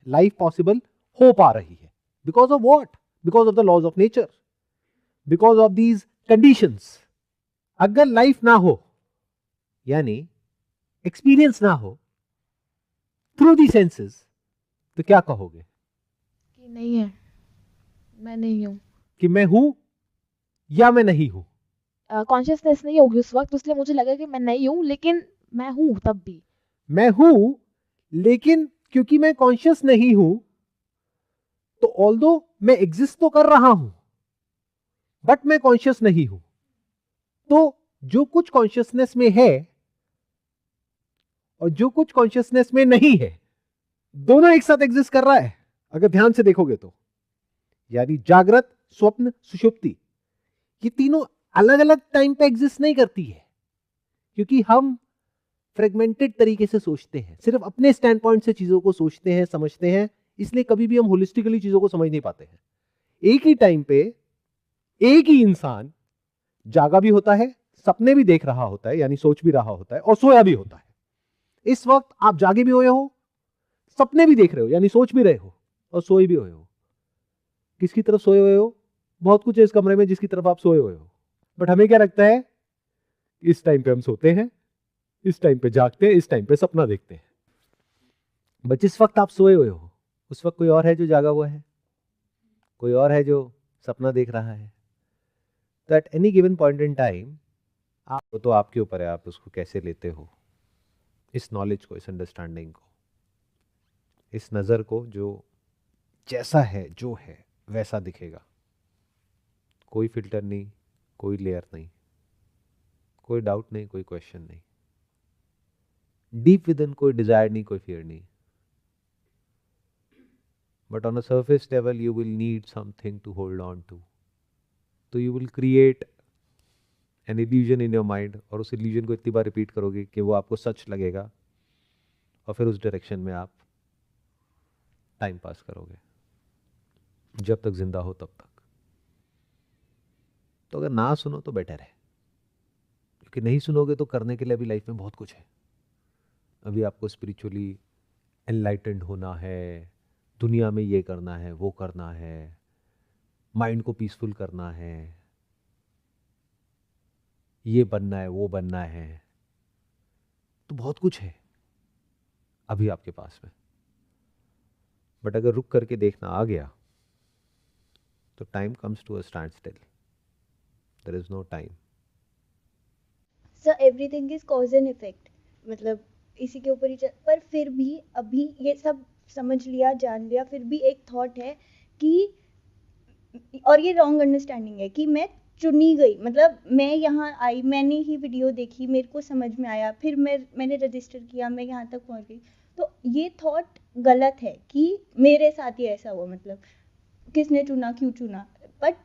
Life possible हो पा रही है। Because of what? Because of the laws of nature, because of these conditions. अगर लाइफ ना हो, यानी एक्सपीरियंस ना हो थ्रू दी सेंसेस, तो क्या कहोगे? कि नहीं है, मैं नहीं हूँ। कि मैं हूं या मैं नहीं हूं? कॉन्शियसनेस नहीं होगी उस वक्त, इसलिए मुझे लगा कि मैं नहीं हूँ, लेकिन मैं हूँ तब भी। मैं हूं, लेकिन क्योंकि मैं कॉन्शियस नहीं हूं, तो ऑल्दो मैं एग्जिस्ट तो कर रहा हूं, बट मैं कॉन्शियस नहीं हूं। तो जो कुछ कॉन्शियसनेस में है और जो कुछ कॉन्शियसनेस में नहीं है, दोनों एक साथ एग्जिस्ट कर रहा है, अगर ध्यान से देखोगे तो। यानी जागृत, स्वप्न, सुषुप्ति, ये तीनों अलग अलग टाइम पे एग्जिस्ट नहीं करती है, क्योंकि हम फ्रेगमेंटेड तरीके से सोचते हैं, सिर्फ अपने स्टैंड पॉइंट से चीजों को सोचते हैं, समझते हैं, इसलिए कभी भी हम होलिस्टिकली चीजों को समझ नहीं पाते हैं। एक ही टाइम पे एक ही इंसान जागा भी होता है, सपने भी देख रहा होता है, यानी सोच भी रहा होता है, और सोया भी होता है। इस वक्त आप जागे भी हुए हो, सपने भी देख रहे हो, यानी सोच भी रहे हो, और सोए भी हुए हो। किसकी तरफ सोए हुए हो? बहुत कुछ है इस कमरे में जिसकी तरफ आप सोए हुए हो, बट हमें क्या लगता है? इस टाइम पे हम सोते हैं, इस टाइम पे जागते हैं, इस टाइम पे सपना देखते हैं। बट जिस वक्त आप सोए हुए हो, उस वक्त कोई और है जो जागा हुआ है, कोई और है जो सपना देख रहा है। तो at any given point in time, आप तो आपके ऊपर है, आप उसको कैसे लेते हो, इस नॉलेज को, इस अंडरस्टैंडिंग को, इस नज़र को, जो जैसा है, जो है वैसा दिखेगा। कोई फिल्टर नहीं, कोई लेयर नहीं, कोई डाउट नहीं, कोई क्वेश्चन नहीं। डीप विद इन कोई डिजायर नहीं, कोई फियर नहीं। But on a surface level you will need something to hold on to, तो you will create an illusion in your mind, और उस इल्यूजन को इतनी बार रिपीट करोगे कि वो आपको सच लगेगा, और फिर उस डायरेक्शन में आप टाइम पास करोगे, जब तक जिंदा हो तब तक। तो अगर ना सुनो तो बेटर है, क्योंकि नहीं सुनोगे तो करने के लिए अभी लाइफ में बहुत कुछ है। अभी आपको स्पिरिचुअली एनलाइटेंड होना है, दुनिया में ये करना है, वो करना है, माइंड को पीसफुल करना है, ये बनना है, वो बनना है, तो बहुत कुछ है अभी आपके पास में। बट अगर रुक करके देखना आ गया, तो time comes to a standstill, there is no time. Sir everything is cause and effect, मतलब इसी के ऊपर ही पर फिर भी अभी ये सब समझ लिया, जान लिया, फिर भी एक थॉट है कि, और ये रॉन्ग अंडरस्टैंडिंग है कि मैं चुनी गई, मतलब मैं यहाँ आई, मैंने ही वीडियो देखी, मेरे को समझ में आया, फिर मैंने रजिस्टर किया, मैं यहाँ तक पहुँच गई। तो ये थॉट गलत है कि मेरे साथ ही ऐसा हुआ, मतलब किसने चुना, क्यों चुना। बट